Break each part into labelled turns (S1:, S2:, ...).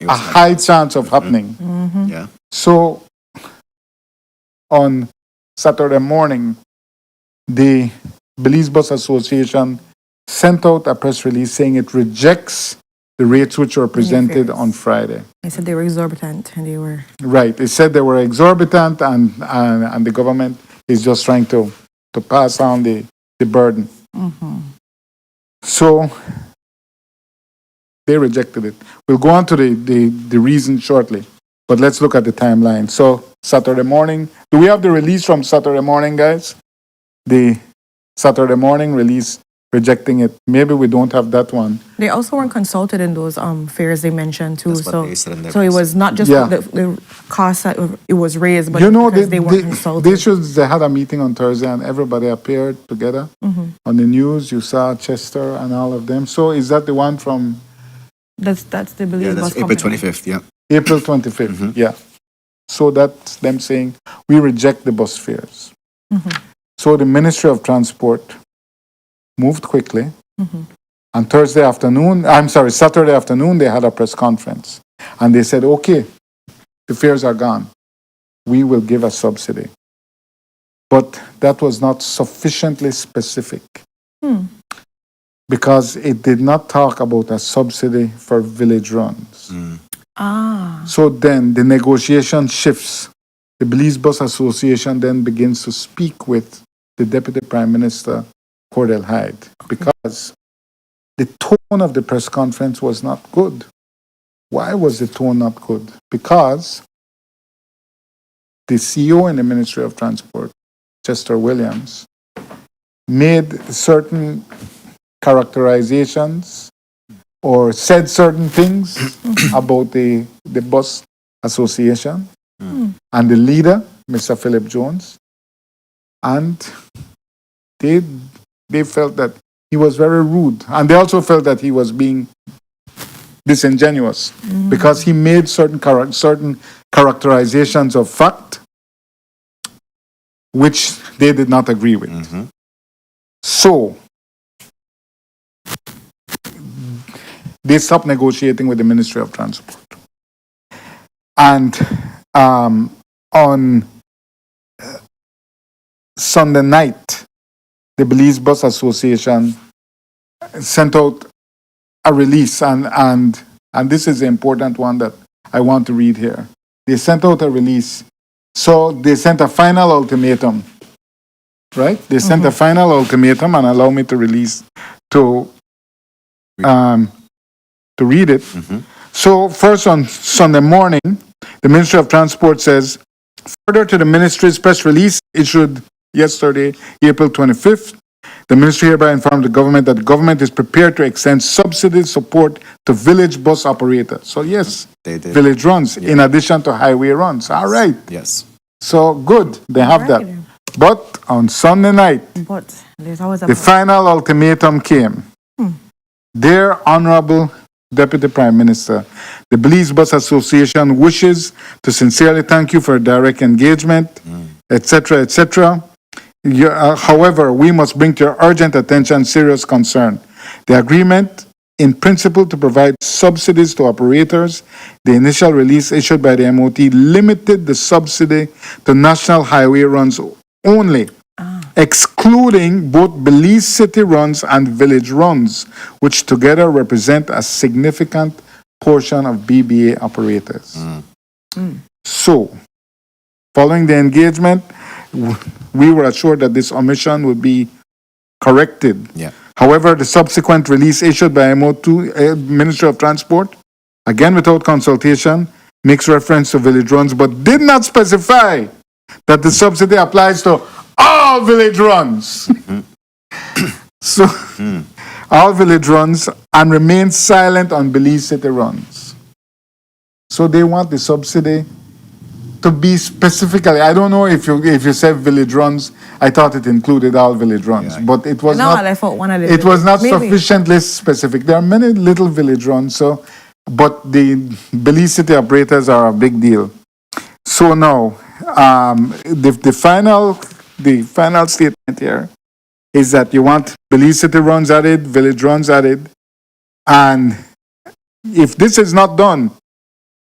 S1: a high chance of happening.
S2: Yeah.
S1: So on Saturday morning, the Belize Bus Association sent out a press release saying it rejects the rates which were presented on Friday.
S3: They said they were exorbitant and they were...
S1: Right. It said they were exorbitant and the government is just trying to pass on the burden. So they rejected it. We'll go on to the reason shortly, but let's look at the timeline. So Saturday morning, do we have the release from Saturday morning, guys? The Saturday morning release rejecting it. Maybe we don't have that one.
S3: They also weren't consulted in those fares they mentioned too.
S2: That's what they said in their
S3: So it was not just
S1: Yeah.
S3: the cost that it was raised, but
S1: You know,
S3: because they weren't consulted.
S1: they had a meeting on Thursday and everybody appeared together on the news. You saw Chester and all of them. So is that the one from
S3: That's the Belize
S2: Yeah,
S3: Bus
S2: that's April
S3: Company.
S2: 25th. Yeah.
S1: April 25th? Yeah. So that's them saying we reject the bus fares. So the Ministry of Transport moved quickly. On Saturday afternoon, they had a press conference. And they said, okay, the fares are gone. We will give a subsidy. But that was not sufficiently specific. Because it did not talk about a subsidy for village runs. So then the negotiation shifts. The Belize Bus Association then begins to speak with the Deputy Prime Minister, Cordell Hyde, because the tone of the press conference was not good. Why was the tone not good? Because the CEO in the Ministry of Transport, Chester Williams, made certain characterizations or said certain things about the bus association and the leader, Mr. Philip Jones, and they felt that he was very rude, and they also felt that he was being disingenuous because he made certain characterizations of fact which they did not agree with. So they stopped negotiating with the Ministry of Transport. And on Sunday night, the Belize Bus Association sent out a release, and this is the important one that I want to read here. They sent out a release. So they sent a final ultimatum, right? They sent a final ultimatum, and allow me to release to read it. So first on Sunday morning, the Ministry of Transport says, further to the ministry's press release issued yesterday, April 25th, the ministry hereby informed the government that the government is prepared to extend subsidy support to village bus operators. So yes,
S2: They did.
S1: village runs in addition to highway runs. All right.
S2: Yes.
S1: So good, they have that. But on Sunday night,
S3: But there's always a
S1: the final ultimatum came. Dear Honorable Deputy Prime Minister, the Belize Bus Association wishes to sincerely thank you for direct engagement, etc., etc. However, we must bring to your urgent attention serious concern. The agreement, in principle, to provide subsidies to operators, the initial release issued by the MOT limited the subsidy to national highway runs only, excluding both Belize city runs and village runs, which together represent a significant portion of BBA operators. So, following the engagement, we were assured that this omission would be corrected.
S2: Yeah.
S1: However, the subsequent release issued by Ministry of Transport, again without consultation, makes reference to village runs, but did not specify that the subsidy applies to all village runs. So, all village runs, and remain silent on Belize city runs. So they want the subsidy to be specifically, I don't know if you said village runs, I thought it included all village runs, but it was
S3: No,
S1: not.
S3: I thought one of the
S1: It was not
S3: maybe.
S1: sufficiently specific. There are many little village runs, so, but the Belize city operators are a big deal. So now, the final statement here is that you want Belize city runs added, village runs added, and if this is not done,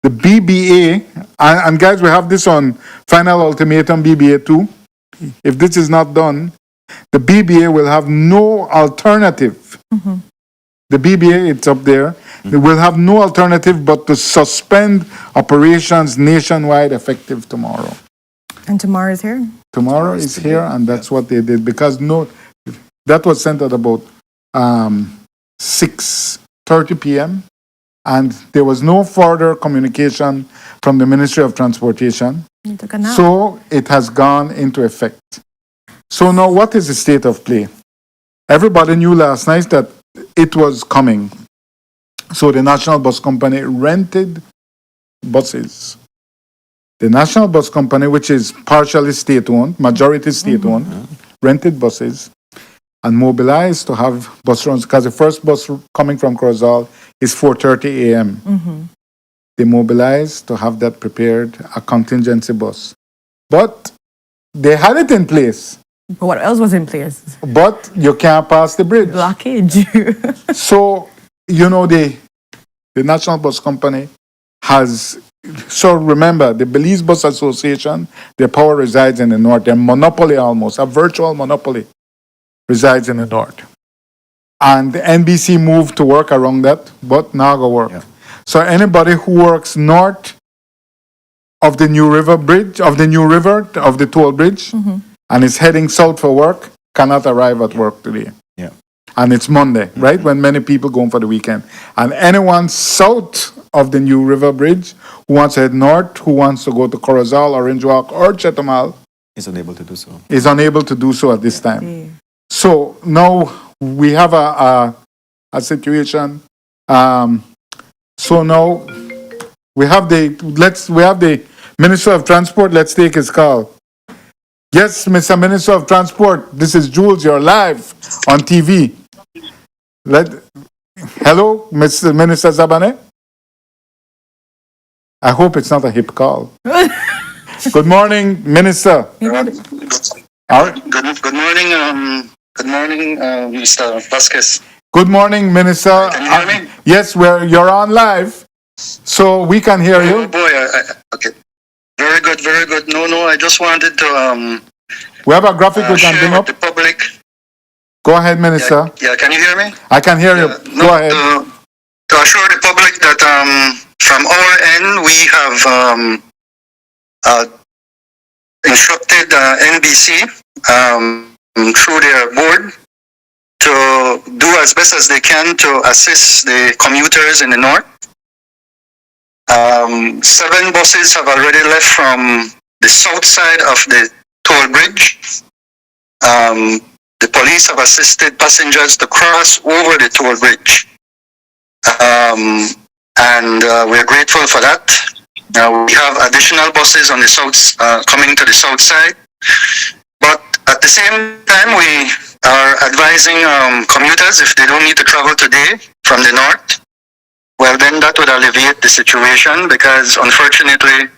S1: the BBA, and guys, we have this on final ultimatum BBA 2. If this is not done, the BBA will have no alternative. The BBA, it's up there. They will have no alternative but to suspend operations nationwide effective tomorrow.
S3: And tomorrow is here?
S1: Tomorrow is here, and that's what they did, because that was sent at about 6:30 p.m. and there was no further communication from the Ministry of Transportation.
S3: You took a nap.
S1: So it has gone into effect. So now what is the state of play? Everybody knew last night that it was coming. So the National Bus Company rented buses. The National Bus Company, which is partially state-owned, majority state-owned, rented buses and mobilized to have bus runs, because the first bus coming from Corozal is 4:30 a.m. They mobilized to have that prepared, a contingency bus. But they had it in place.
S3: But what else was in place?
S1: But you can't pass the bridge.
S3: Blockade.
S1: So, the National Bus Company has... So remember, the Belize Bus Association, their power resides in the north. Their monopoly almost, a virtual monopoly, resides in the north. And the NBC moved to work around that, but now go work.
S2: Yeah.
S1: So anybody who works north of the New River Bridge, of the toll bridge, and is heading south for work, cannot arrive at work today.
S2: Yeah.
S1: And it's Monday, right? When many people go home for the weekend. And anyone south of the New River Bridge who wants to head north, who wants to go to Corozal, Orange Walk, or Chetumal,
S2: Is unable to do so.
S1: is unable to do so at this time.
S3: Yeah.
S1: So now we have a situation. So now we have the Minister of Transport. Let's take his call. Yes, Mr. Minister of Transport, this is Jules. You're live on TV. Hello, Mr. Minister Zabane. I hope it's not a hip call. Good morning, Minister.
S4: Good morning, Mr. Vasquez.
S1: Good morning, Minister.
S4: Can you hear me?
S1: Yes, you're on live, so we can hear
S4: Oh
S1: you.
S4: boy, okay. Very good, very good. No, I just wanted to
S1: We have a graphic we can
S4: share
S1: bring
S4: with
S1: up.
S4: the public.
S1: Go ahead, Minister.
S4: Yeah, can you hear me?
S1: I can hear you.
S4: No,
S1: Go ahead.
S4: To assure the public that from our end we have instructed NBC through their board to do as best as they can to assist the commuters in the north. 7 buses have already left from the south side of the toll bridge. The police have assisted passengers to cross over the toll bridge. And we're grateful for that. We have additional buses on the south, coming to the south side. But at the same time, we are advising commuters, if they don't need to travel today from the north, well, then that would alleviate the situation, because unfortunately,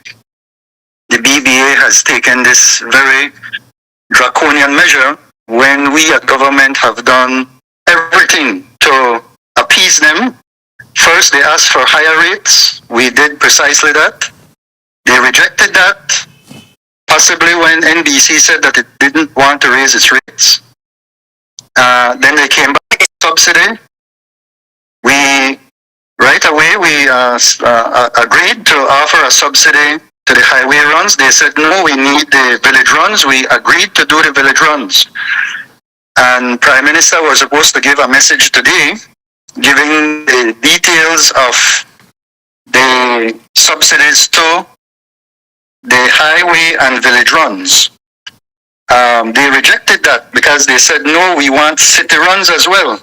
S4: the BBA has taken this very draconian measure when we at government have done everything to appease them. First, they asked for higher rates. We did precisely that. They rejected that, possibly when NBC said that it didn't want to raise its rates. Then they came back with subsidy. Right away, we agreed to offer a subsidy to the highway runs. They said, no, we need the village runs. We agreed to do the village runs. And Prime Minister was supposed to give a message today, giving the details of the subsidies to the highway and village runs. They rejected that because they said, no, we want city runs as well.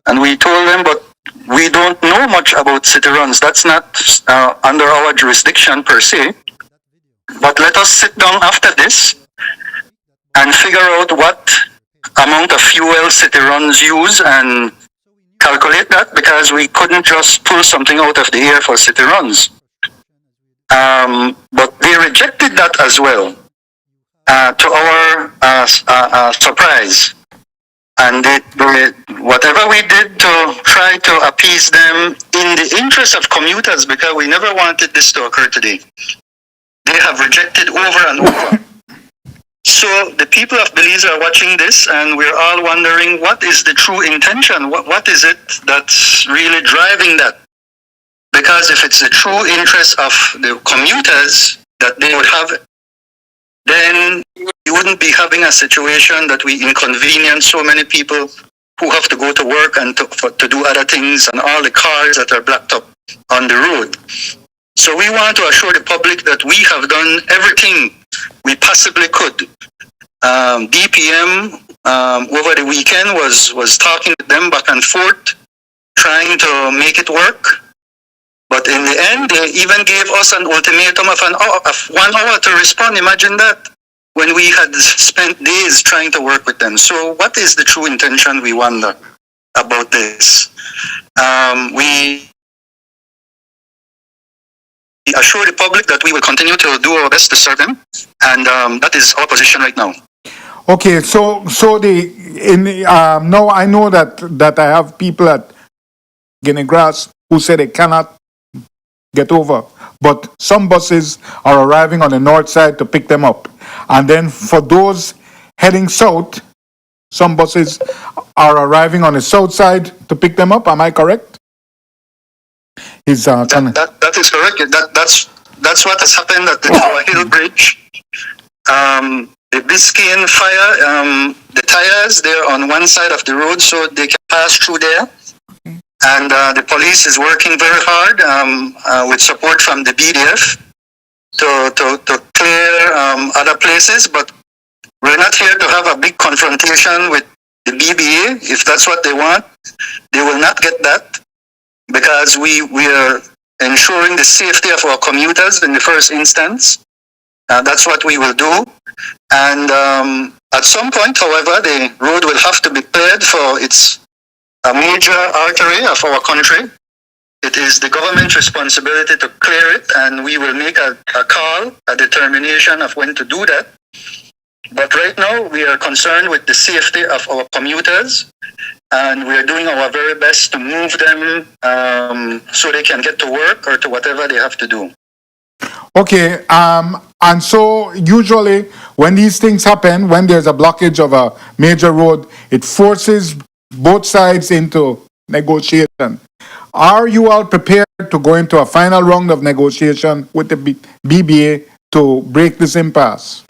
S4: And we told them, but we don't know much about city runs. That's not under our jurisdiction per se. But let us sit down after this and figure out what amount of fuel city runs use and calculate that, because we couldn't just pull something out of the air for city runs. But they rejected that as well, to our surprise. And whatever we did to try to appease them in the interest of commuters, because we never wanted this to occur today, they have rejected over and over. So the people of Belize are watching this, and we're all wondering, what is the true intention? What is it that's really driving that? Because if it's the true interest of the commuters that they would have, then you wouldn't be having a situation that we inconvenience so many people who have to go to work and to do other things, and all the cars that are blocked up on the road. So we want to assure the public that we have done everything we possibly could. DPM over the weekend was talking to them back and forth, trying to make it work. But in the end, they even gave us an ultimatum of 1 hour to respond. Imagine that, when we had spent days trying to work with them. So what is the true intention, we wonder, about this? We assure the public that we will continue to do our best to serve them, and that is our position right now.
S1: Okay, so now I know that I have people at Guinea Grass who say they cannot get over, but some buses are arriving on the north side to pick them up, and then for those heading south, some buses are arriving on the south side to pick them up. Am I correct?
S4: That is correct. That's what has happened at the Tower Hill Bridge. The Biscayne fire, the tires, they're on one side of the road, so they can pass through there. And the police is working very hard with support from the BDF to clear other places. But we're not here to have a big confrontation with the BBA. If that's what they want, they will not get that, because we are ensuring the safety of our commuters in the first instance. That's what we will do. And at some point, however, the road will have to be cleared, for it's a major artery of our country. It is the government's responsibility to clear it, and we will make a call, a determination of when to do that. But right now, we are concerned with the safety of our commuters, and we are doing our very best to move them so they can get to work or to whatever they have to do.
S1: Okay, and so usually when these things happen, when there's a blockage of a major road, it forces both sides into negotiation. Are you all prepared to go into a final round of negotiation with the BBA to break this impasse?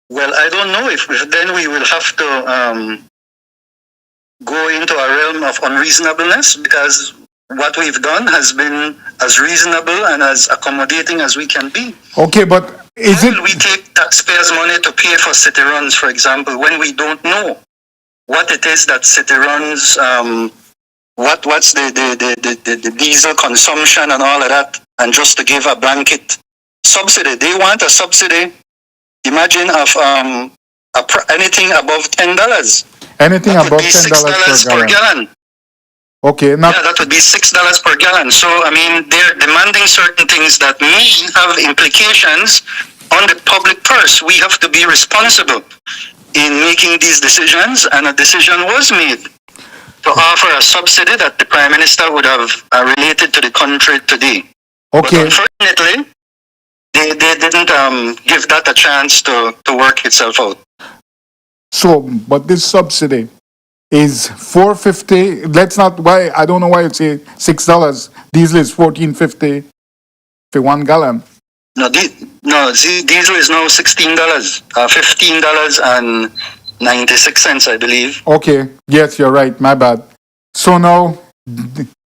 S4: Well, I don't know if then we will have to go into a realm of unreasonableness, because what we've done has been as reasonable and as accommodating as we can be.
S1: Okay, but is it...
S4: we take taxpayers' money to pay for city runs, for example, when we don't know what it is that city runs, what's the diesel consumption and all of that, and just to give a blanket subsidy. They want a subsidy, imagine, of anything above $10.
S1: Anything
S4: that
S1: above
S4: would be
S1: $10
S4: per gallon.
S1: Okay, now...
S4: Yeah, that would be $6 per gallon. So, I mean, they're demanding certain things that may have implications on the public purse. We have to be responsible in making these decisions, and a decision was made to offer a subsidy that the Prime Minister would have related to the country today.
S1: Okay.
S4: But unfortunately, they didn't give that a chance to work itself out.
S1: So, but this subsidy is $4.50. Let's not, why, I don't know why you say $6. Diesel is $14.50 for 1 gallon.
S4: No, diesel is now $16, $15.96, I believe.
S1: Okay, yes, you're right, my bad. So now,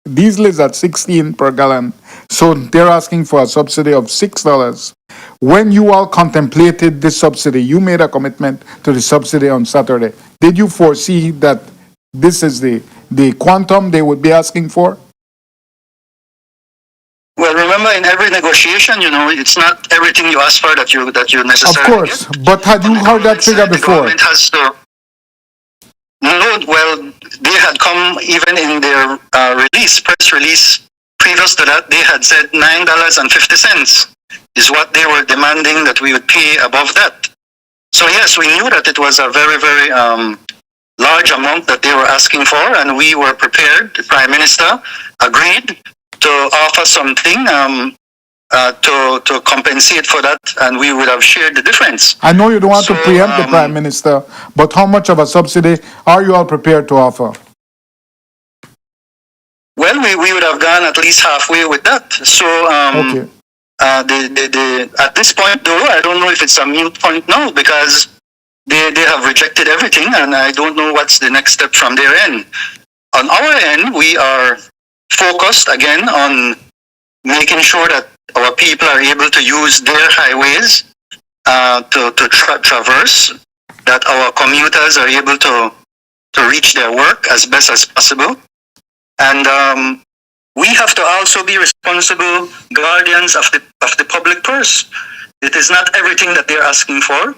S1: diesel is at 16 per gallon. So they're asking for a subsidy of $6. When you all contemplated this subsidy, you made a commitment to the subsidy on Saturday. Did you foresee that this is the quantum they would be asking for?
S4: Well, remember, in every negotiation, it's not everything you ask for that you necessarily
S1: Of course,
S4: get.
S1: but had you heard that figure
S4: The
S1: before?
S4: government has to... No, well, they had come even in their press release, previous to that, they had said $9.50 is what they were demanding that we would pay above that. So yes, we knew that it was a very, very large amount that they were asking for, and we were prepared. The Prime Minister agreed to offer something to compensate for that, and we would have shared the difference.
S1: I know you don't want to
S4: So,
S1: preempt the Prime Minister, but how much of a subsidy are you all prepared to offer?
S4: Well, we would have gone at least halfway with that. So
S1: Okay.
S4: At this point, though, I don't know if it's a mute point now, because they have rejected everything, and I don't know what's the next step from their end. On our end, we are focused again on making sure that our people are able to use their highways to traverse, that our commuters are able to reach their work as best as possible. And we have to also be responsible guardians of the public purse. It is not everything that they're asking for.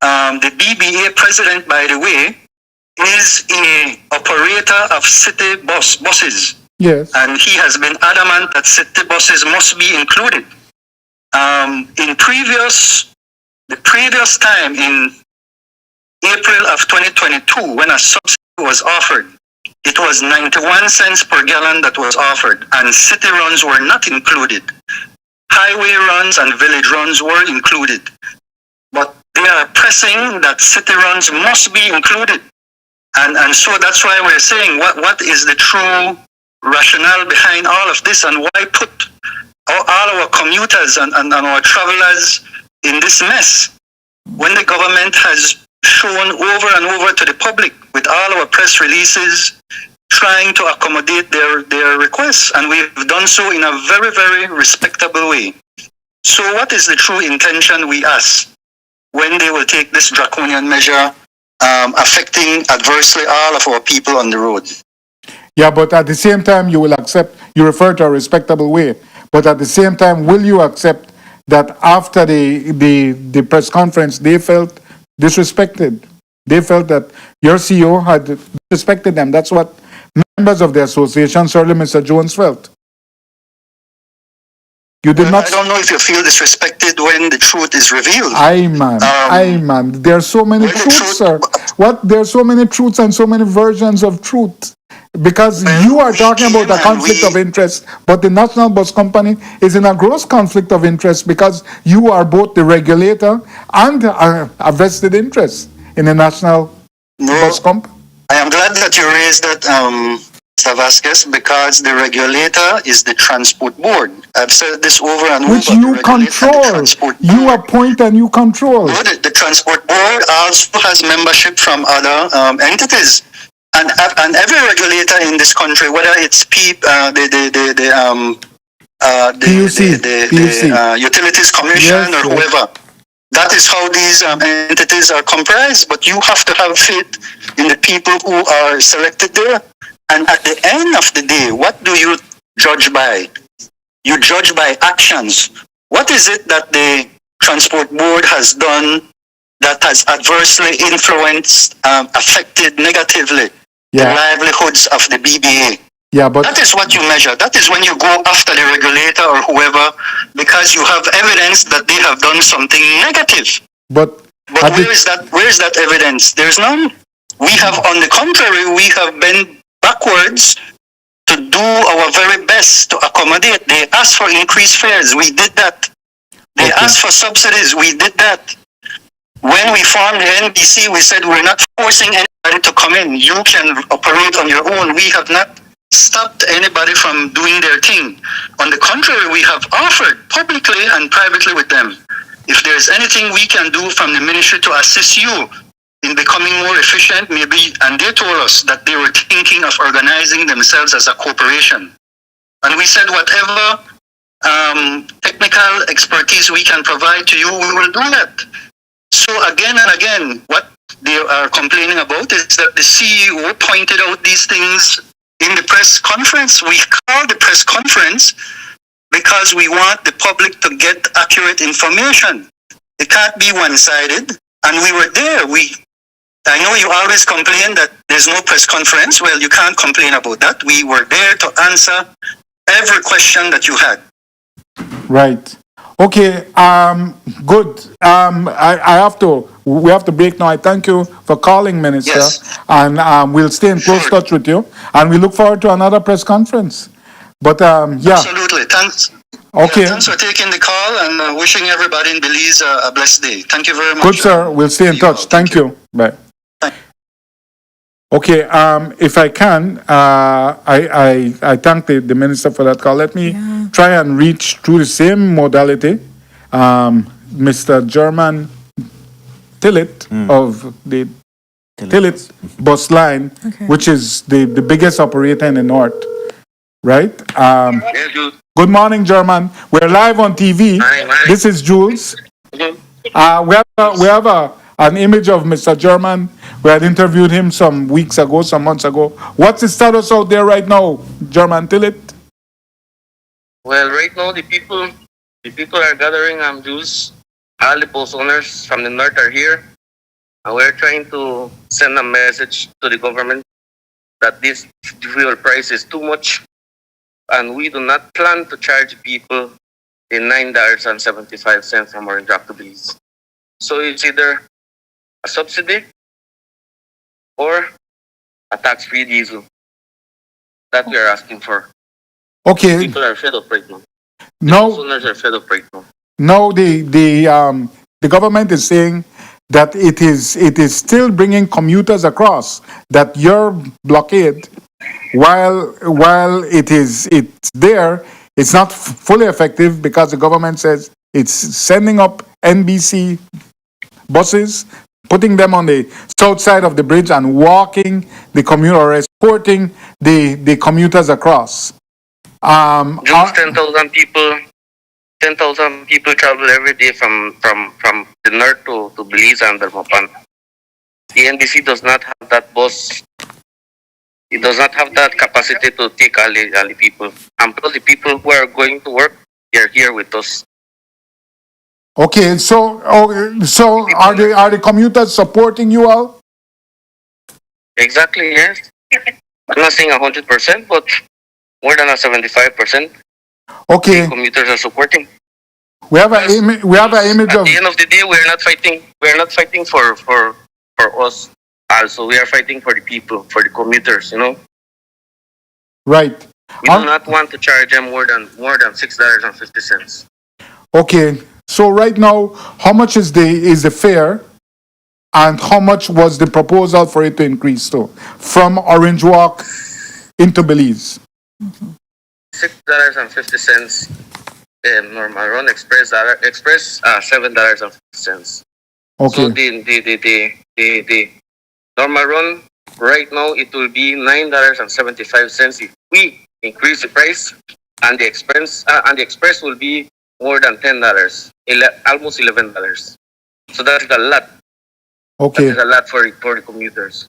S4: The BBA president, by the way, is a operator of city buses.
S1: Yes.
S4: And he has been adamant that city buses must be included. The previous time in April of 2022, when a subsidy was offered, it was 91 cents per gallon that was offered, and city runs were not included. Highway runs and village runs were included. But they are pressing that city runs must be included. And so that's why we're saying what is the true rationale behind all of this, and why put all our commuters and our travelers in this mess when the government has shown over and over to the public with all our press releases trying to accommodate their requests, and we've done so in a very, very respectable way. So what is the true intention, we ask, when they will take this draconian measure affecting adversely all of our people on the road?
S1: Yeah, but at the same time, you will accept, you refer to a respectable way, but at the same time, will you accept that after the press conference, they felt disrespected? They felt that your CEO had disrespected them. That's what members of the association, certainly Mr. Jones, felt. You did not.
S4: I don't know if you feel disrespected when the truth is revealed.
S1: Man. There are so many truths, sir. There are so many truths and so many versions of truth. Because you are talking about a conflict of interest, but the National Bus Company is in a gross conflict of interest, because you are both the regulator and a vested interest in the National Bus Company.
S4: I am glad that you raised that, Mr. Vasquez, because the regulator is the Transport Board. I've said this over and over.
S1: Which you control. You appoint and you control.
S4: The Transport Board also has membership from other entities. And every regulator in this country, whether it's PUC, the Utilities Commission, or whoever, that is how these entities are comprised. But you have to have faith in the people who are selected there. And at the end of the day, what do you judge by? You judge by actions. What is it that the Transport Board has done that has adversely influenced, affected negatively the livelihoods of the BBA?
S1: Yeah, but
S4: that is what you measure. That is when you go after the regulator or whoever, because you have evidence that they have done something negative. But where is that evidence? There's none. We have, on the contrary, we have been backwards to do our very best to accommodate. They asked for increased fares, we did that. They asked for subsidies, we did that. When we formed the NBC, we said we're not forcing anybody to come in. You can operate on your own. We have not stopped anybody from doing their thing. On the contrary, we have offered publicly and privately with them, if there's anything we can do from the ministry to assist you in becoming more efficient, maybe, and they told us that they were thinking of organizing themselves as a corporation. And we said whatever technical expertise we can provide to you, we will do that. So again and again, what they are complaining about is that the CEO pointed out these things in the press conference. We called the press conference because we want the public to get accurate information. It can't be one-sided. And we were there. I know you always complain that there's no press conference. Well, you can't complain about that. We were there to answer every question that you had.
S1: Right. Okay, good. I have to we have to break now. I thank you for calling, Minister,
S4: Yes.
S1: and we'll stay in close
S4: Sure.
S1: touch with you, and we look forward to another press conference. But yeah,
S4: Absolutely. Thanks.
S1: okay,
S4: Yeah, thanks for taking the call and wishing everybody in Belize a blessed day. Thank you very much.
S1: good sir. We'll stay in
S4: See you all.
S1: touch. Thank you. Bye.
S4: Thank-
S1: Okay, if I can, I thank the minister for that call. Let me
S3: Yeah.
S1: try and reach through the same modality, Mr. German Tillit of the Tillit bus line,
S3: Okay.
S1: which is the biggest operator in the north, right?
S4: Yeah, dude.
S1: Good morning, German. We're live on TV.
S4: Morning, morning.
S1: This is Jules. We have an image of Mr. German. We had interviewed him some weeks ago, some months ago. What's the status out there right now, German Tillit?
S2: Well, right now the people are gathering. Jews. All the post owners from the north are here, and we're trying to send a message to the government that this fuel price is too much, and we do not plan to charge people the $9.75 from Orange Rock to Belize. So it's either a subsidy or a tax-free diesel that we are asking for.
S1: Okay,
S2: People are fed up right now.
S1: now
S2: Post owners are fed up right now.
S1: now the government is saying that it is still bringing commuters across. That your blockade, while it's there, it's not fully effective because the government says it's sending up NBC buses, putting them on the south side of the bridge and walking the commuter or escorting the commuters across.
S2: Just 10,000 people travel every day from the north to Belize and Belmopan. The NDC does not have that bus. It does not have that capacity to take all the people. And plus the people who are going to work, they're here with us.
S1: Okay, so are the commuters supporting you all?
S2: Exactly, yes. I'm not saying 100%, but more than a 75%.
S1: Okay,
S2: Commuters are supporting.
S1: we have an image
S2: At
S1: of
S2: the end of the day, we're not fighting. We're not fighting for us. Also, we are fighting for the people, for the commuters. You know,
S1: right.
S2: we do not want to charge them more than $6.50.
S1: Okay, so right now, how much is the fare, and how much was the proposal for it to increase to from Orange Walk into Belize?
S2: $6.50. Normal run express $7.50.
S1: Okay,
S2: So the normal run right now it will be $9.75 if we increase the price, and the express will be more than $10, almost $11. So that is a lot. That
S1: okay.
S2: is a lot for the commuters.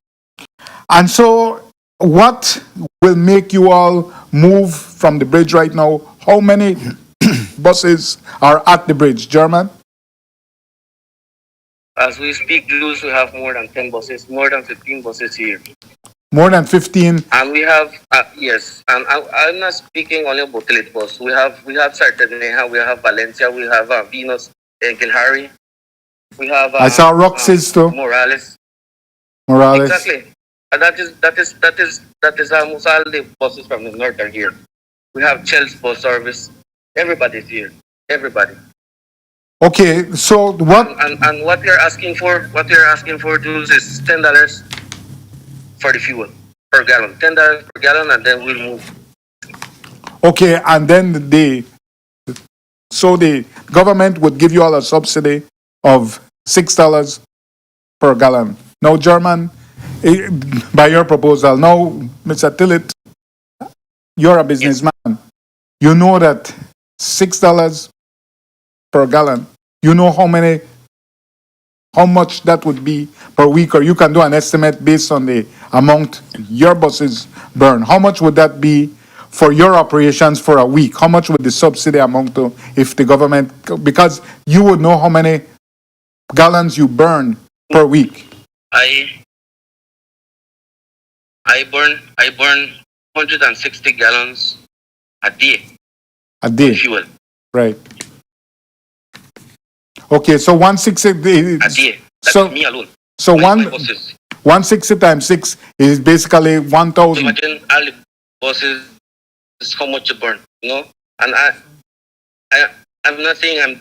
S1: And so, what will make you all move from the bridge right now? How many buses are at the bridge, German?
S2: As we speak, Jules, we have more than 10 buses, more than 15 buses here.
S1: More than 15.
S2: And we have, yes, and I'm not speaking only about Tillit bus. We have Sarteneja, we have Valencia, we have Venus, Gilhari. We have
S1: I saw Roxas too.
S2: Morales.
S1: Morales.
S2: Exactly. And that is almost all the buses from the north are here. We have Chelsea bus service. Everybody's here. Everybody.
S1: Okay, so what?
S2: And what you're asking for, Jules, is $10 for the fuel per gallon. $10 per gallon, and then we'll move.
S1: Okay, and then the government would give you all a subsidy of $6 per gallon. Now, German, by your proposal, now, Mr. Tillit, you're a businessman. You know that $6 per gallon. You know how much that would be per week, or you can do an estimate based on the amount your buses burn. How much would that be for your operations for a week? How much would the subsidy amount to if the government, because you would know how many gallons you burn per week?
S2: I burn 160 gallons a day.
S1: A day,
S2: Fuel
S1: right? Okay, so 160
S2: a day. That's
S1: So,
S2: me alone.
S1: so
S2: My bosses.
S1: 160 times 6 is basically
S2: So
S1: 1,000.
S2: imagine all the bosses, how much you burn, you know? And I'm not saying I'm.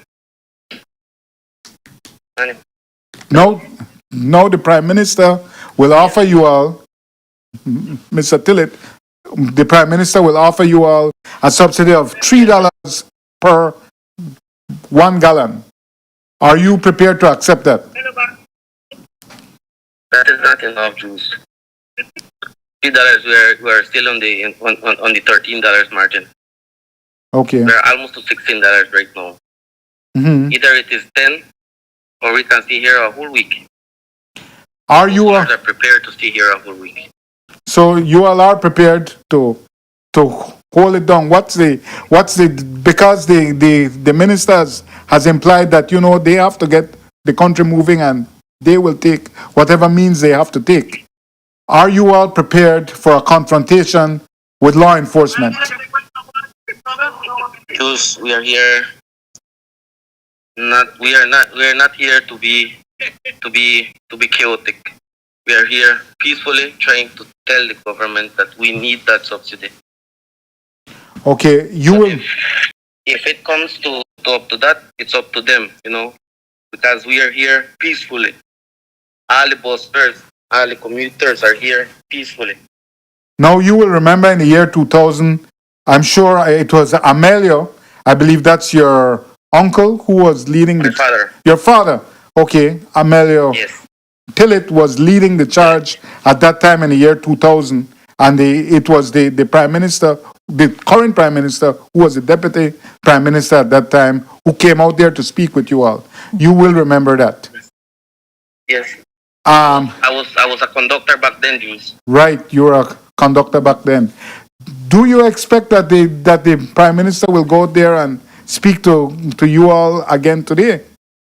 S1: No, the Prime Minister will offer you all, Mr. Tillett, the Prime Minister will offer you all a subsidy of $3 per 1 gallon. Are you prepared to accept that?
S2: That is not enough, Jules. $3. We're still on the $13 margin.
S1: Okay.
S2: We're almost to $16 right now.
S1: Mhm.
S2: Either it is 10, or we can stay here a whole week.
S1: Are you
S2: Are prepared to stay here a whole week?
S1: so you all are prepared to hold it down? What's the because the ministers has implied that they have to get the country moving and they will take whatever means they have to take. Are you all prepared for a confrontation with law enforcement?
S2: Jules, we are here. We are not here to be chaotic. We are here peacefully trying to tell the government that we need that subsidy.
S1: Okay, you will.
S2: If it comes to up to that, it's up to them, because we are here peacefully. All the bosses, all the commuters are here peacefully.
S1: Now you will remember in the year 2000, I'm sure it was Amelio, I believe that's your uncle who was leading
S2: My father.
S1: Your father. Okay, Amelio.
S2: Yes.
S1: Tillett was leading the charge at that time in the year 2000, and it was the Prime Minister, the current Prime Minister, who was the Deputy Prime Minister at that time, who came out there to speak with you all. You will remember that.
S2: Yes.
S1: I
S2: was a conductor back then, Jules.
S1: Right, you were a conductor back then. Do you expect that the Prime Minister will go out there and speak to you all again today,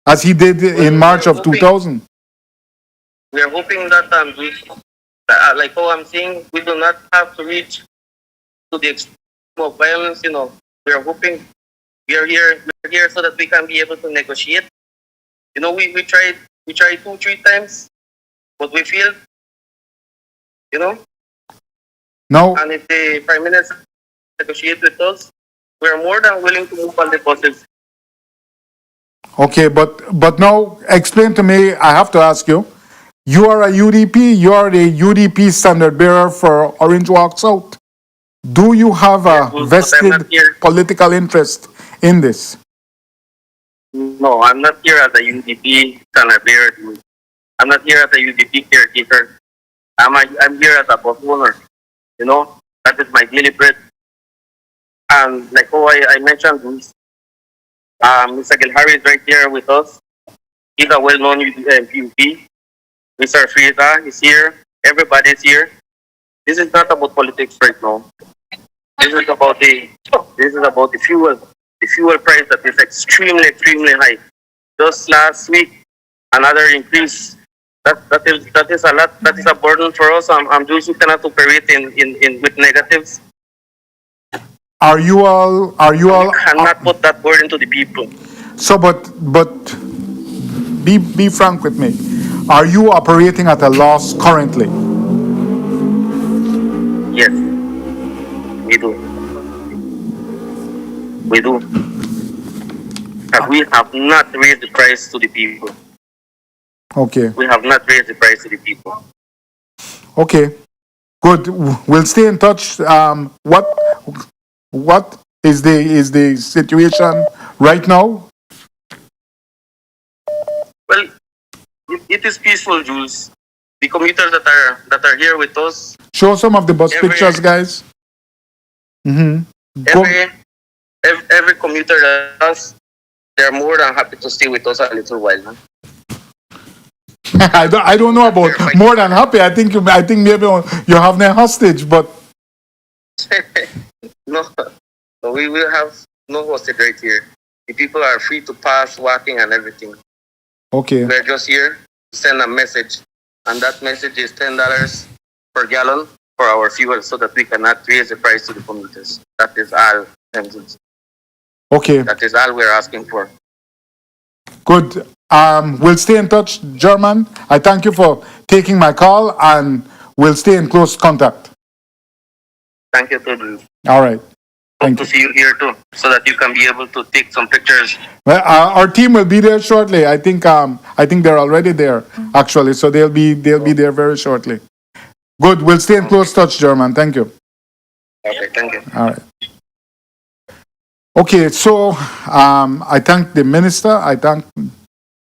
S1: as he did in March of 2000?
S2: We are hoping that like how I'm saying, we do not have to reach to the extreme of violence. We are hoping we are here so that we can be able to negotiate. We tried 2-3 times, but we failed.
S1: No.
S2: And if the Prime Minister negotiate with us, we are more than willing to move on the buses.
S1: Okay, but now explain to me. I have to ask you. You are a UDP. You are the UDP standard bearer for Orange Walk South. Do you have a vested political interest in this?
S2: No, I'm not here as a UDP standard bearer. I'm not here as a UDP caretaker. I'm here as a bus owner. That is my daily bread. And like how I mentioned, Mr. Gilhari is right here with us. He's a well-known UDP. Mr. Frieza is here. Everybody is here. This is not about politics right now. This is about the fuel. The fuel price that is extremely high. Just last week, another increase. That is a lot. That is a burden for us. I'm just cannot operate in with negatives.
S1: Are you all?
S2: Cannot put that burden to the people.
S1: So, but be frank with me. Are you operating at a loss currently?
S2: Yes, we do. We do. But we have not raised the price to the people.
S1: Okay.
S2: We have not raised the price to the people.
S1: Okay. Good. We'll stay in touch. What is the situation right now?
S2: Well, it is peaceful, Jules. The commuters that are here with us.
S1: Show some of the bus pictures, guys.
S2: Every commuter that has, they're more than happy to stay with us a little while. Huh?
S1: I don't know about more than happy. I think maybe you have them hostage, but
S2: no, we will have no hostage right here. The people are free to pass, walking, and everything.
S1: Okay.
S2: We're just here to send a message, and that message is $10 per gallon for our fuel, so that we cannot raise the price to the commuters. That is all.
S1: Okay.
S2: That is all we're asking for.
S1: Good. we'll stay in touch, German. I thank you for taking my call, and we'll stay in close contact.
S2: Thank you too, Jules.
S1: All right.
S2: Hope
S1: Thank
S2: to
S1: you.
S2: see you here too, so that you can be able to take some pictures.
S1: Well, our team will be there shortly. I think they're already there actually, so they'll be there very shortly. Good. We'll stay in close touch, German. Thank you.
S2: Okay, thank you.
S1: All right. Okay, so I thank the minister. I thank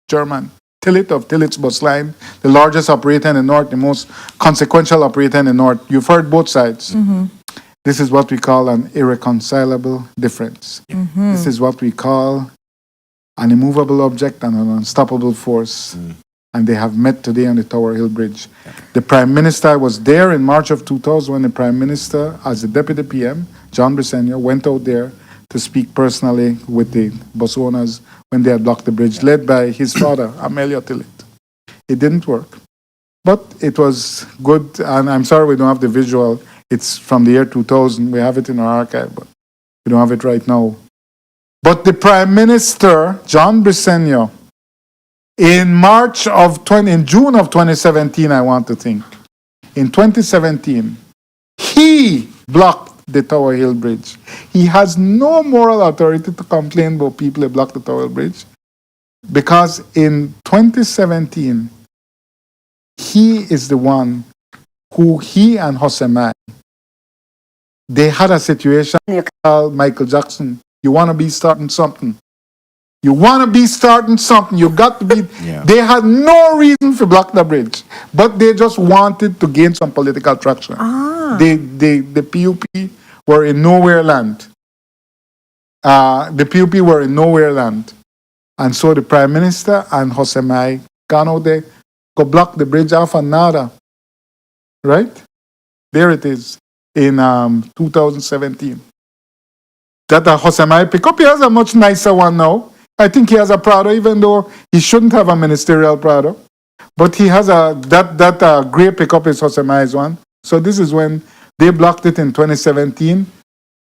S1: German Tillit of Tillit's Bus Line, the largest operator in the north, the most consequential operator in the north. You've heard both sides. This is what we call an irreconcilable difference. This is what we call an immovable object and an unstoppable force. And they have met today on the Tower Hill Bridge. The Prime Minister was there in March of 2000 when the Prime Minister, as the Deputy PM, John Briceño, went out there to speak personally with the bus owners when they had blocked the bridge, led by his father, Amelio Tillit. It didn't work. But it was good, and I'm sorry we don't have the visual. It's from the year 2000. We have it in our archive, but we don't have it right now. But the Prime Minister, John Briceño, in June of 2017, I want to think, in 2017, he blocked the Tower Hill Bridge. He has no moral authority to complain about people who blocked the Tower Hill Bridge, because in 2017, he is the one who, he and Josemai, they had a situation. Michael Jackson, you want to be starting something. You want to be starting something. You got to be. They had no reason to block the bridge, but they just wanted to gain some political traction. The PUP were in nowhere land. The PUP were in nowhere land. And so the Prime Minister and Josemai gone out there, go block the bridge off and nada. Right? There it is in 2017. That Josemai pick up, he has a much nicer one now. I think he has a Prado, even though he shouldn't have a ministerial Prado. But he has that grey pickup is Josemai's one. So this is when they blocked it in 2017,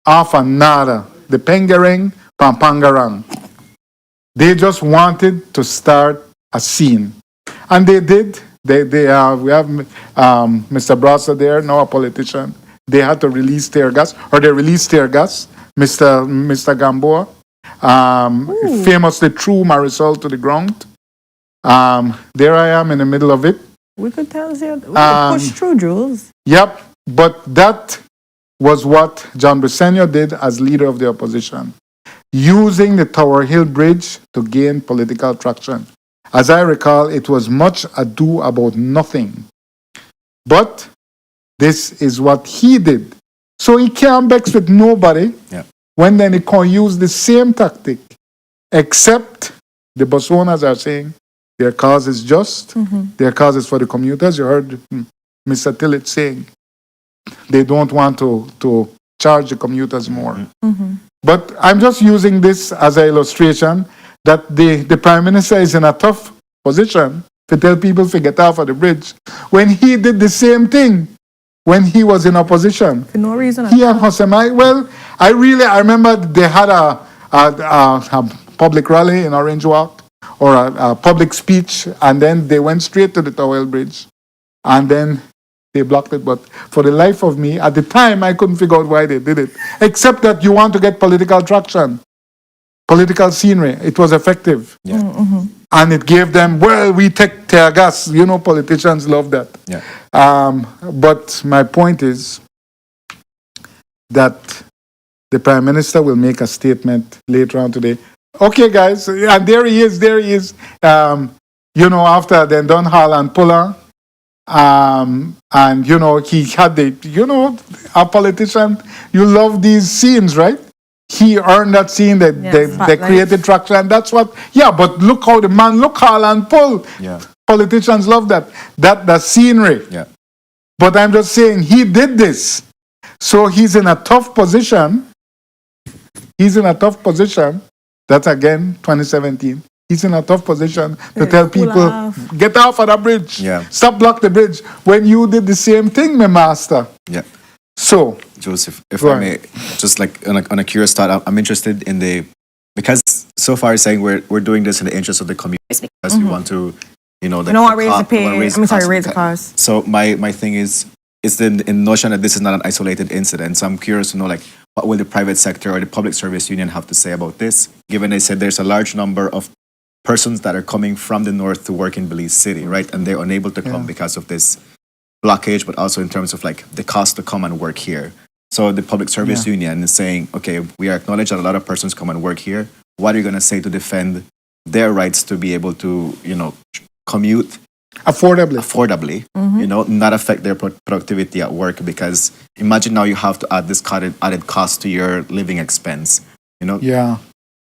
S1: off and nada. The Pengereng, Pampangarang. They just wanted to start a scene. And they did. We have Mr. Brasa there, now a politician. They had to release tear gas, or they released tear gas. Mr. Gamboa famously threw Marisol to the ground. There I am in the middle of it.
S3: We could tell you, we could push through, Jules.
S1: Yep, but that was what John Briceño did as leader of the opposition, using the Tower Hill Bridge to gain political traction. As I recall, it was much ado about nothing. But this is what he did. So he can't vex with nobody when then he can use the same tactic, except the bus owners are saying their cause is just, their cause is for the commuters. You heard Mr. Tillit saying they don't want to charge the commuters more. But I'm just using this as an illustration that the Prime Minister is in a tough position to tell people to get off of the bridge when he did the same thing when he was in opposition.
S3: For no reason.
S1: He and Josemai, well, I remember they had a public rally in Orange Walk, or a public speech, and then they went straight to the Tower Hill Bridge, and then they blocked it. But for the life of me, at the time, I couldn't figure out why they did it, except that you want to get political traction, political scenery. It was effective. And it gave them, well, we take tear gas. You know, politicians love that. But my point is that the Prime Minister will make a statement later on today. Okay, guys, and there he is. After then done Hall and Puller, and he had a politician. You love these scenes, right? He earned that scene. They created traction, and that's what. Yeah, but look how the man look Hall and pull. Politicians love that the scenery. But I'm just saying he did this, so he's in a tough position. That's again 2017. He's in a tough position to tell people, get off of the bridge. Stop block the bridge. When you did the same thing, my master. So,
S5: Joseph, if I may, just like on a curious thought, I'm interested in the because so far it's saying we're doing this in the interest of the community because we want to, the,
S3: You know what, raise
S5: co-
S3: the pay.
S5: we wanna
S3: I mean, sorry,
S5: cost
S3: raise the
S5: of
S3: cost.
S5: So my thing is, it's the notion that this is not an isolated incident. So I'm curious to know, like, what will the private sector or the public service union have to say about this? Given they said there's a large number of persons that are coming from the north to work in Belize City, right? And they're unable to come because of this blockage, but also in terms of like the cost to come and work here. So the public service union is saying, okay, we acknowledge that a lot of persons come and work here. What are you going to say to defend their rights to be able to, commute affordably, not affect their productivity at work? Because imagine now you have to add this added cost to your living expense.
S1: Yeah.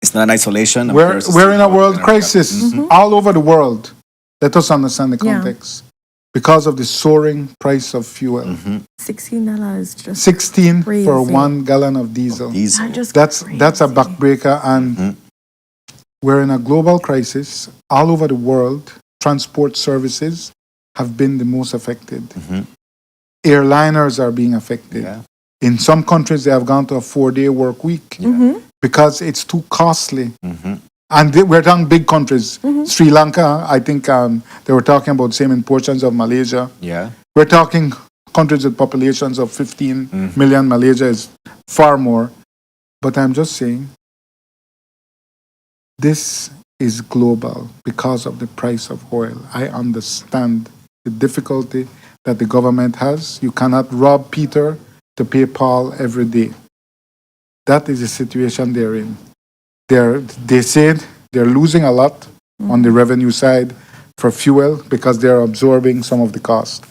S5: It's not an isolation. I'm
S1: We're
S5: curious to see
S1: in a
S5: how
S1: world
S5: they're gonna react.
S1: crisis all over the world. Let us understand the
S3: Yeah.
S1: context. Because of the soaring price of fuel.
S3: $16 just
S1: 16 for
S3: crazy.
S1: 1 gallon of diesel.
S5: Diesel.
S3: Not just
S1: That's a
S3: crazy.
S1: backbreaker, and we're in a global crisis. All over the world, transport services have been the most affected. Airliners are being affected.
S5: Yeah.
S1: In some countries, they have gone to a 4-day work week because it's too costly. And we're talking big countries. Sri Lanka, I think they were talking about same in portions of Malaysia.
S5: Yeah.
S1: We're talking countries with populations of 15 million. Malaysia is far more. But I'm just saying, this is global because of the price of oil. I understand the difficulty that the government has. You cannot rob Peter to pay Paul every day. That is the situation they're in. They said they're losing a lot on the revenue side for fuel because they're absorbing some of the cost.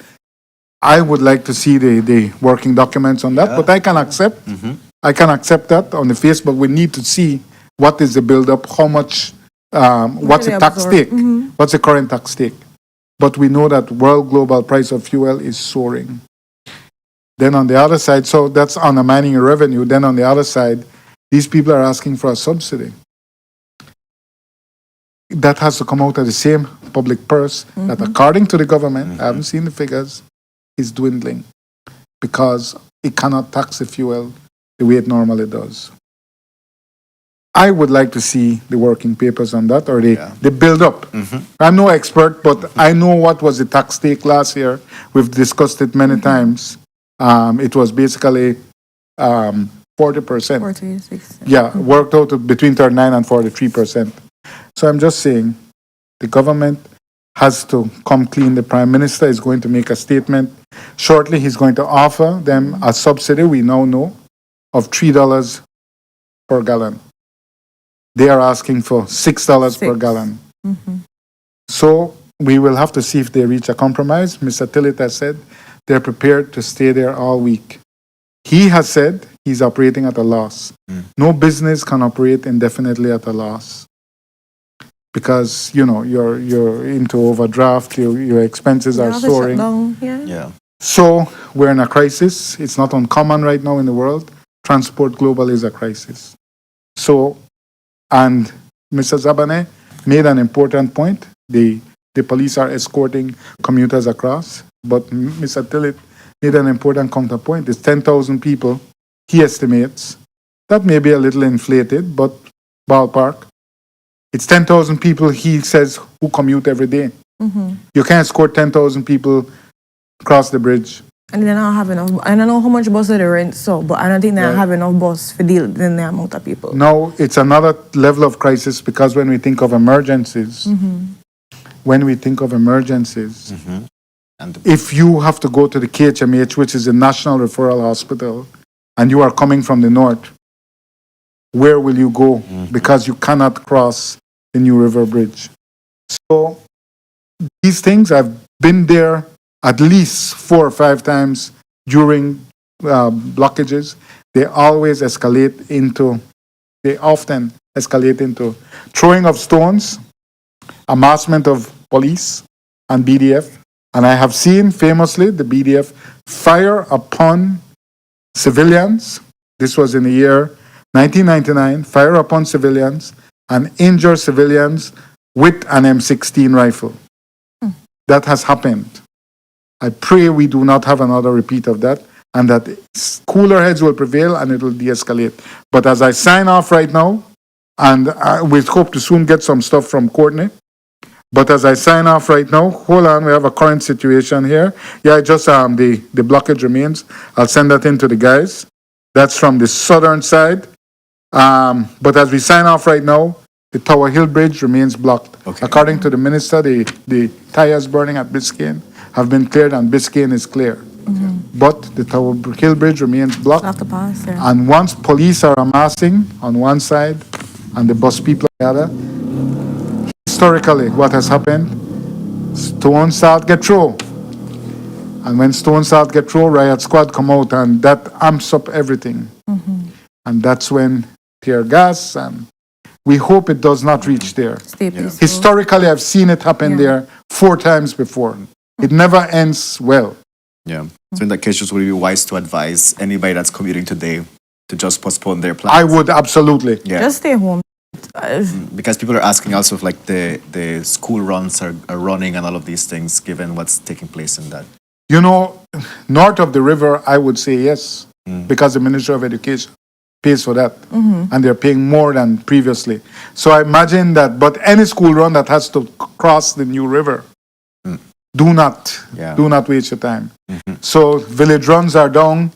S1: I would like to see the working documents on that, but I can accept. I can accept that on the face, but we need to see what is the build-up, how much, what's
S3: do
S1: the
S3: they
S1: tax
S3: absorb?
S1: take, what's the current tax take. But we know that world global price of fuel is soaring. Then on the other side, so that's undermining your revenue. Then on the other side, these people are asking for a subsidy. That has to come out of the same public purse that, according to the government, I haven't seen the figures, is dwindling because it cannot tax the fuel the way it normally does. I would like to see the working papers on that, or the build up. I'm no expert, but I know what was the tax take last year. We've discussed it many times. It was basically 40%.
S3: 46.
S1: Yeah, worked out to between 39 and 43%. So I'm just saying, the government has to come clean. The Prime Minister is going to make a statement. Shortly, he's going to offer them a subsidy, we now know, of $3 per gallon. They are asking for $6 per
S3: Six.
S1: gallon. So we will have to see if they reach a compromise. Mr. Tillett has said they're prepared to stay there all week. He has said he's operating at a loss. No business can operate indefinitely at a loss because you're into overdraft. Your expenses
S3: You
S1: are
S3: have to shut
S1: soaring.
S3: down, yeah.
S5: Yeah.
S1: So we're in a crisis. It's not uncommon right now in the world. Transport global is a crisis. So, and Mr. Zabane made an important point. The police are escorting commuters across, but Mr. Tillett made an important counterpoint. It's 10,000 people, he estimates. That may be a little inflated, but ballpark. It's 10,000 people, he says, who commute every day. You can't escort 10,000 people across the bridge.
S3: And they don't have enough. I don't know how much bus they rent, so, but I don't think they
S1: Right.
S3: have enough bus for deal than the amount of people.
S1: Now, it's another level of crisis because when we think of emergencies,
S5: And
S1: if you have to go to the KHMH, which is the National Referral Hospital, and you are coming from the north, where will you go? Because you cannot cross the New River Bridge. So these things, I've been there at least 4 or 5 times during blockages. They often escalate into throwing of stones, amassment of police and BDF. And I have seen famously the BDF fire upon civilians. This was in the year 1999, fire upon civilians and injure civilians with an M16 rifle. That has happened. I pray we do not have another repeat of that and that cooler heads will prevail and it will de-escalate. But as I sign off right now, And we hope to soon get some stuff from Courtney. But as I sign off right now, hold on, we have a current situation here. Yeah, just the blockage remains. I'll send that in to the guys. That's from the southern side. But as we sign off right now, the Tower Hill Bridge remains blocked.
S5: Okay.
S1: According to the minister, the tires burning at Biscayne have been cleared and Biscayne is clear. But the Tower Hill Bridge remains blocked.
S3: Have to pass there.
S1: And once police are amassing on one side and the bus people on the other, historically what has happened, stone start get thrown. And when stone start get thrown, riot squad come out and that amps up everything. And that's when tear gas, and we hope it does not reach there.
S3: Stay peaceful.
S1: Historically, I've seen it happen
S3: Yeah.
S1: there 4 times before. It never ends well.
S5: Yeah. So in that case, just would it be wise to advise anybody that's commuting today to just postpone their plans?
S1: I would absolutely.
S5: Yeah.
S3: Just stay home.
S5: Because people are asking also if like the school runs are running and all of these things, given what's taking place in that.
S1: You know, north of the river, I would say yes, because the Ministry of Education pays for that, and they're paying more than previously. So I imagine that, but any school run that has to cross the new river, do not waste your time. So village runs are down,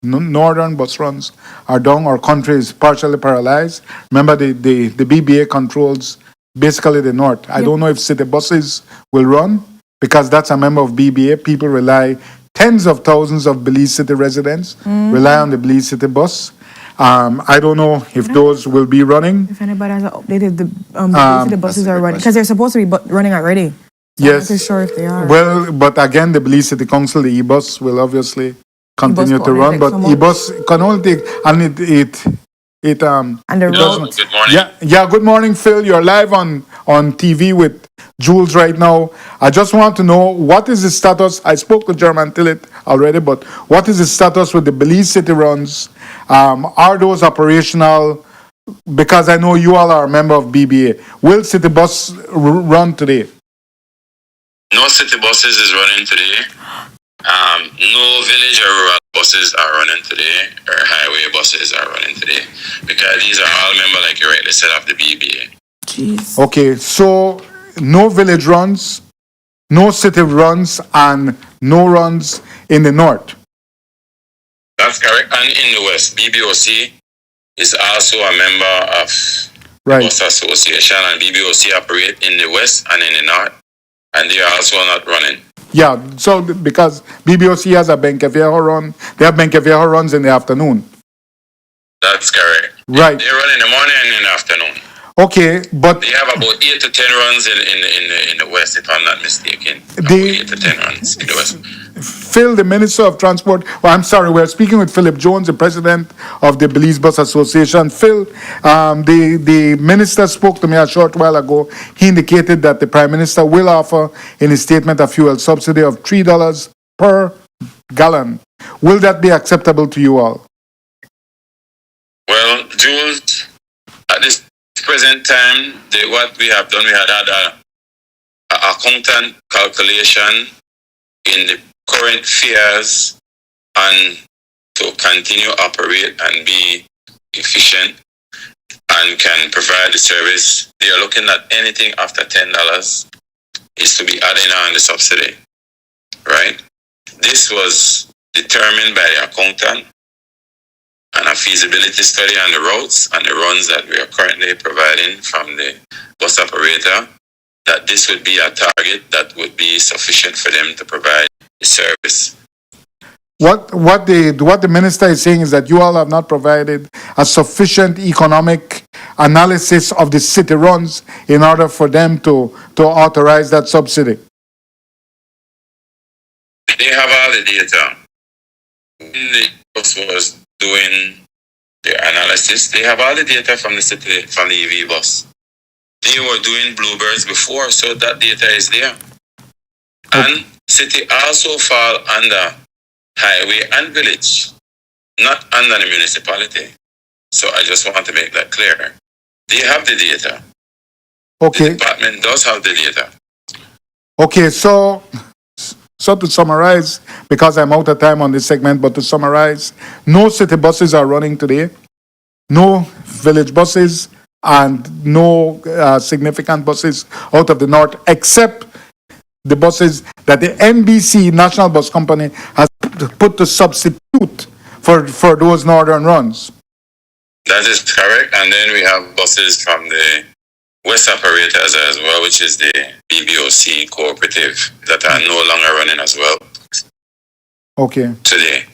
S1: northern bus runs are down. Our country is partially paralyzed. Remember, the BBA controls basically the north. I don't know if city buses will run because that's a member of BBA. People rely, tens of thousands of Belize City residents rely on the Belize City bus. I don't know if those will be running.
S3: If anybody has updated the buses are running, because they're supposed to be running already. So
S1: Yes.
S3: I'm not too sure if they are.
S1: Well, but again, the Belize City Council, the e-bus will obviously continue
S3: can
S1: to
S3: only
S1: run,
S3: take
S1: but
S3: so much.
S1: e-bus can only take, and it
S3: And the road.
S2: Good morning.
S1: yeah, good morning, Phil. You're live on TV with Jules right now. I just want to know, what is the status? I spoke to German Tillet already, but what is the status with the Belize City runs? Are those operational? Because I know you all are a member of BBA. Will City Bus run today?
S6: No city buses is running today. No village or rural buses are running today, or highway buses are running today, because these are all members, like you rightly said, of the BBA.
S3: Jeez.
S1: Okay, so no village runs, no city runs, and no runs in the north.
S6: That's correct. And in the West, BBOC is also a member of
S1: Right.
S6: Bus Association, and BBOC operate in the West and in the North, and they are also not running.
S1: Yeah, so because BBOC has a Benkeviejo run, they have Benkeviejo runs in the afternoon.
S6: That's correct.
S1: Right.
S6: They run in the morning and in the afternoon.
S1: Okay, but
S6: They have about 8 to 10 runs in the West, if I'm not mistaken. About
S1: The-
S6: 8 to 10 runs in the West.
S1: Phil, the Minister of Transport, I'm sorry, we're speaking with Philip Jones, the President of the Belize Bus Association. Phil, the Minister spoke to me a short while ago. He indicated that the Prime Minister will offer in his statement a fuel subsidy of $3 per gallon. Will that be acceptable to you all?
S6: Well, Jules, at this present time, what we have done, we had a accountant calculation in the current fares and to continue operate and be efficient and can provide the service. They are looking at anything after $10 is to be adding on the subsidy, right? This was determined by the accountant and a feasibility study on the routes and the runs that we are currently providing from the bus operator, that this would be a target that would be sufficient for them to provide the service.
S1: What the minister is saying is that you all have not provided a sufficient economic analysis of the city runs in order for them to authorize that subsidy.
S6: They have all the data. When the bus was doing their analysis, they have all the data from the city, from the EV bus. They were doing bluebirds before, so that data is there. And city also fall under highway and village, not under the municipality. So I just want to make that clear. They have the data. The
S1: Okay.
S6: department does have the data.
S1: Okay, so to summarize, because I'm out of time on this segment, but to summarize, no city buses are running today. no village buses and no significant buses out of the north, except the buses that the NBC, National Bus Company, has put to substitute for those northern runs.
S6: That is correct. And then we have buses from the West operators as well, which is the BBOC cooperative that are no longer running as well
S1: Okay.
S6: today.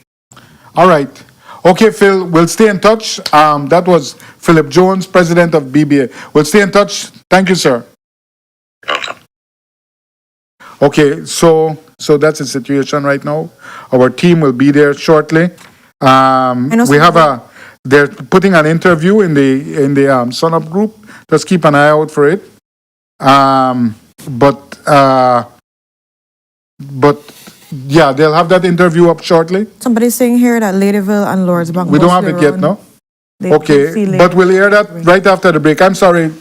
S1: All right. Okay, Phil, we'll stay in touch. That was Philip Jones, president of BBA. We'll stay in touch. Thank you, sir.
S6: Okay.
S1: Okay, so that's the situation right now. Our team will be there shortly. We have they're putting an interview in the Sun Up group. Just keep an eye out for it. But yeah, they'll have that interview up shortly.
S3: Somebody's saying here that Ladyville and Lords Bank.
S1: We don't have it yet, no? Okay, but we'll hear that right after the break. I'm sorry.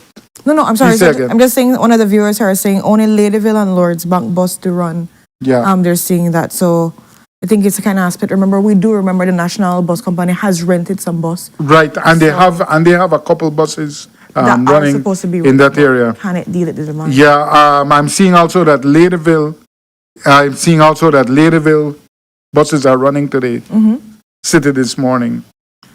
S3: No, I'm sorry.
S1: Please say again.
S3: I'm just saying one of the viewers are saying only Ladyville and Lords Bank bus to run.
S1: Yeah.
S3: They're seeing that. So I think it's a kind of aspect. Remember the National Bus Company has rented some bus.
S1: Right, and they have a couple buses
S3: that are
S1: running
S3: supposed to be
S1: in that area.
S3: Can it deal with the demand?
S1: Yeah, I'm seeing also that Ladyville buses are running today. City this morning,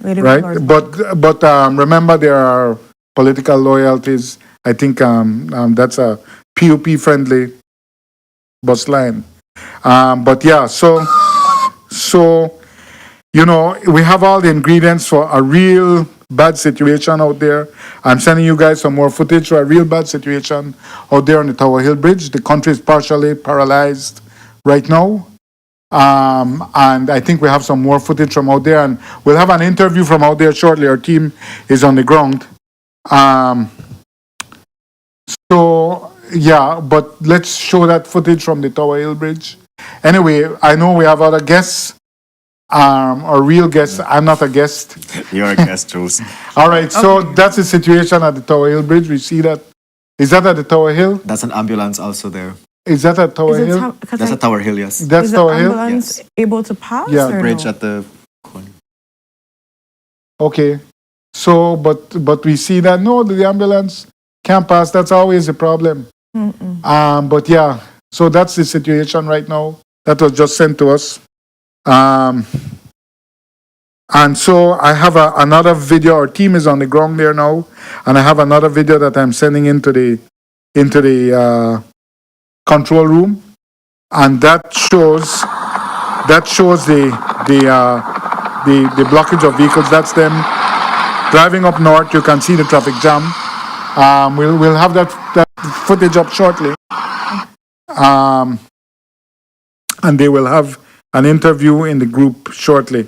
S3: Ladyville,
S1: right?
S3: Lords Bank.
S1: But remember there are political loyalties. I think that's a PUP friendly bus line. But yeah, so we have all the ingredients for a real bad situation out there. I'm sending you guys some more footage for a real bad situation out there on the Tower Hill Bridge. The country is partially paralyzed right now. And I think we have some more footage from out there, and we'll have an interview from out there shortly. Our team is on the ground. So yeah, but let's show that footage from the Tower Hill Bridge. Anyway, I know we have other guests, or real guests. I'm not a guest.
S5: You're a guest, Jules.
S1: All right, so that's the situation at the Tower Hill Bridge. We see that. Is that at the Tower Hill?
S5: That's an ambulance also there.
S1: Is that at Tower Hill?
S5: That's at Tower Hill, yes.
S1: That's
S3: Is the
S1: Tower Hill?
S3: ambulance able to pass?
S1: Yeah,
S3: or
S5: Bridge
S3: no?
S5: at the corner.
S1: Okay. So, but we see that, no, the ambulance can't pass. That's always a problem. But yeah, so that's the situation right now. That was just sent to us. And so I have another video. Our team is on the ground there now, and I have another video that I'm sending into the control room, and that shows the blockage of vehicles. That's them driving up north. You can see the traffic jam. We'll have that footage up shortly, and they will have an interview in the group shortly.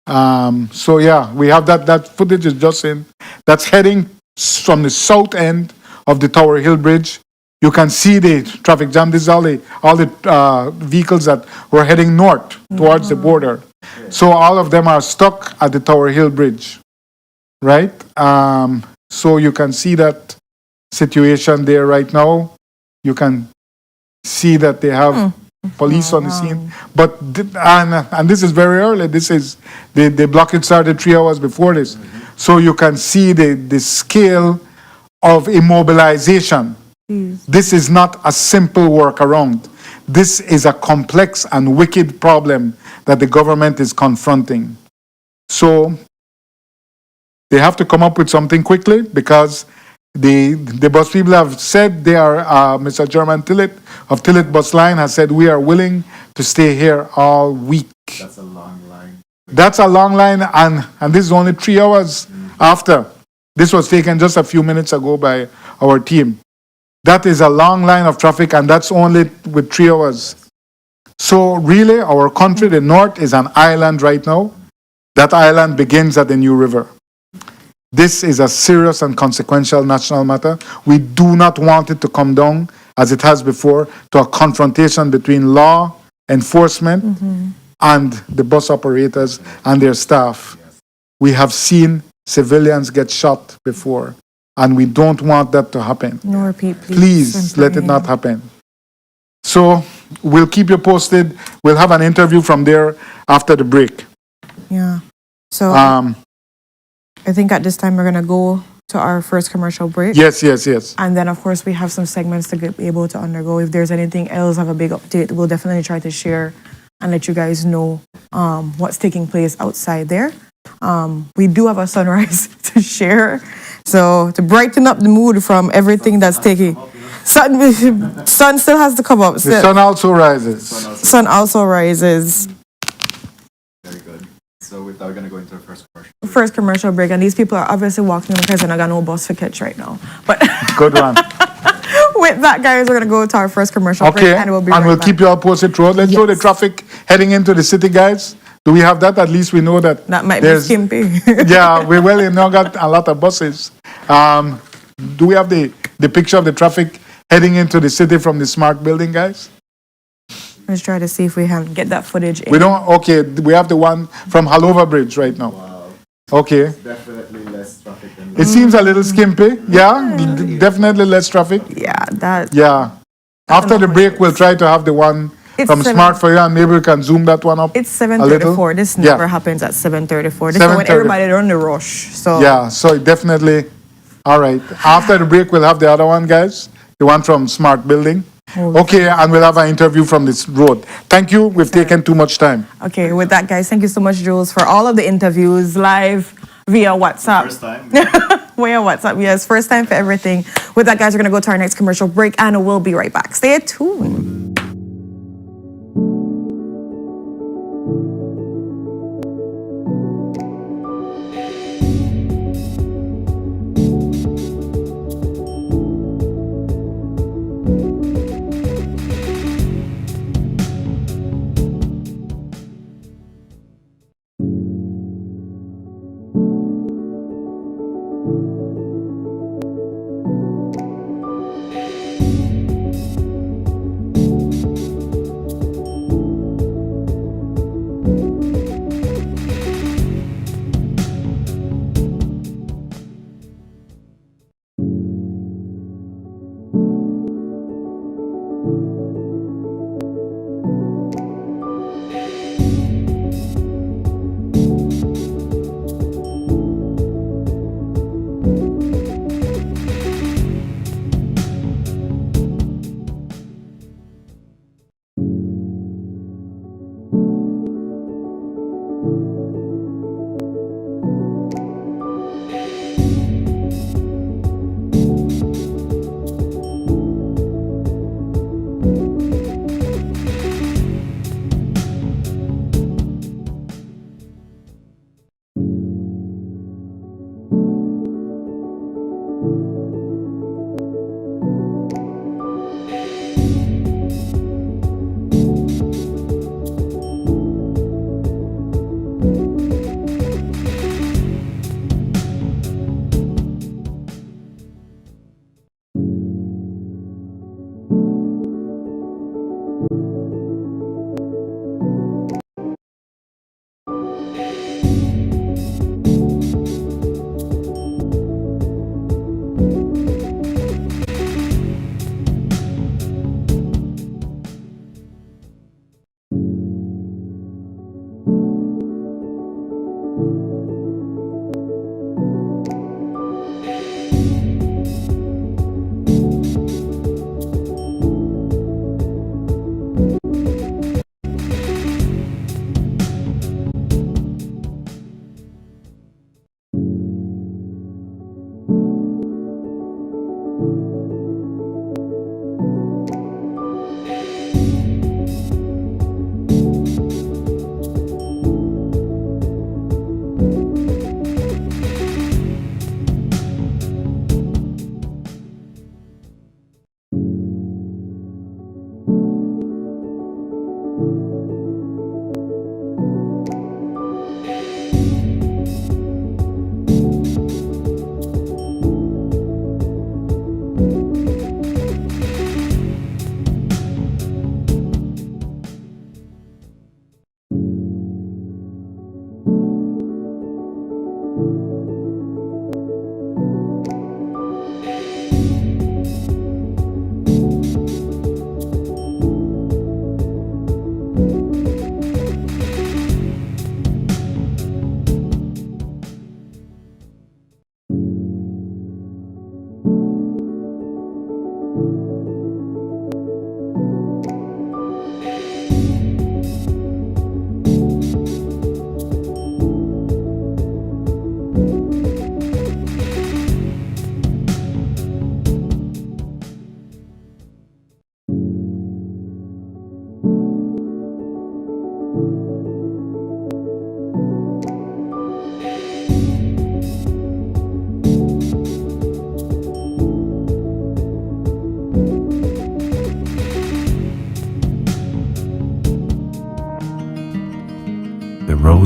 S1: So yeah, we have that footage is just in. That's heading from the south end of the Tower Hill Bridge. You can see the traffic jam. This is all the vehicles that were heading north towards the border. So all of them are stuck at the Tower Hill Bridge, right? So you can see that situation there right now. You can see that they have police on the scene. But and this is very early. This is the blockade started 3 hours before this. So you can see the scale of immobilization. This is not a simple workaround. This is a complex and wicked problem that the government is confronting. So they have to come up with something quickly, because the bus people have said they are, Mr. German Tillett of Tillett Bus Line has said, we are willing to stay here all week.
S5: That's a long line.
S1: That's a long line, and this is only 3 hours after. This was taken just a few minutes ago by our team. That is a long line of traffic, and that's only with 3 hours. So really, our country, the North, is an island right now. That island begins at the New River. This is a serious and consequential national matter. We do not want it to come down, as it has before, to a confrontation between law enforcement and the bus operators and their staff. We have seen civilians get shot before, and we don't want that to happen.
S3: No repeat, please.
S1: Please let it not happen. So we'll keep you posted. We'll have an interview from there after the break.
S3: Yeah. So I think at this time we're gonna go to our first commercial break.
S1: Yes, yes, yes.
S3: And then, of course, we have some segments to be able to undergo. If there's anything else, have a big update, we'll definitely try to share and let you guys know what's taking place outside there. We do have a sunrise to share. So to brighten up the mood from everything that's taking, sun still has to come up.
S1: The
S3: Still.
S1: sun also rises.
S3: Sun also rises.
S5: Very good. So with that, we're going to go into the first commercial.
S3: First commercial break, and these people are obviously walking because I got no bus for catch right now. But
S1: Good one.
S3: with that, guys, we're gonna go to our first commercial break,
S1: Okay,
S3: and we'll be
S1: and
S3: right
S1: we'll
S3: back.
S1: keep you all posted throughout. Let's show the
S3: Yes.
S1: traffic heading into the city, guys. Do we have that? At least we know that.
S3: That might be
S1: there's-
S3: skimpy.
S1: Yeah, we well now got a lot of buses. Do we have the picture of the traffic heading into the city from the smart building, guys?
S3: Let's try to see if we can get that footage in.
S1: We don't. Okay, we have the one from Halover Bridge right now. Okay,
S5: Definitely less traffic than
S1: it seems a little skimpy. Yeah, definitely less traffic.
S3: Yeah, that.
S1: Yeah. After the break, we'll try to have the one
S3: It's
S1: from
S3: seven-
S1: Smart for you, and maybe we can zoom that one up.
S3: It's
S1: a little.
S3: 7:34. This
S1: Yeah.
S3: never happens at 7:34. This is when
S1: 7:30.
S3: everybody on the rush. So
S1: Yeah, so it definitely. All right. After the break, we'll have the other one, guys. The one from Smart Building. Okay, and we'll have an interview from this road. Thank you. We've taken too much time.
S3: Okay, with that, guys, thank you so much, Jules, for all of the interviews live via WhatsApp.
S5: first time.
S3: Via WhatsApp, yes, first time for everything. With that, guys, we're gonna go to our next commercial break, and we'll be right back. Stay tuned.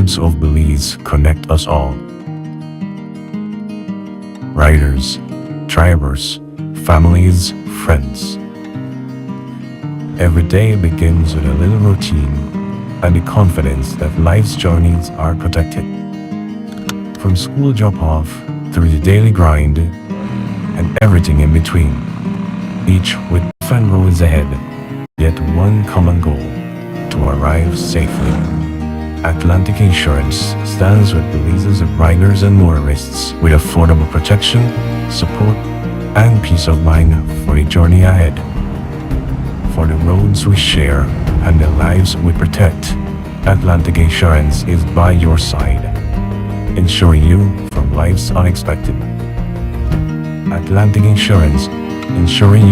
S7: roads of Belize connect us all. Riders, drivers, families, friends. Every day begins with a little routine and the confidence that life's journeys are protected. From school drop-off through the daily grind and everything in between, each with different roads ahead, yet one common goal: to arrive safely. Atlantic Insurance stands with Belize's riders and motorists with affordable protection, support, and peace of mind for the journey ahead. For the roads we share and the lives we protect, Atlantic Insurance is by your side, ensuring you from life's unexpected. Atlantic Insurance, ensuring you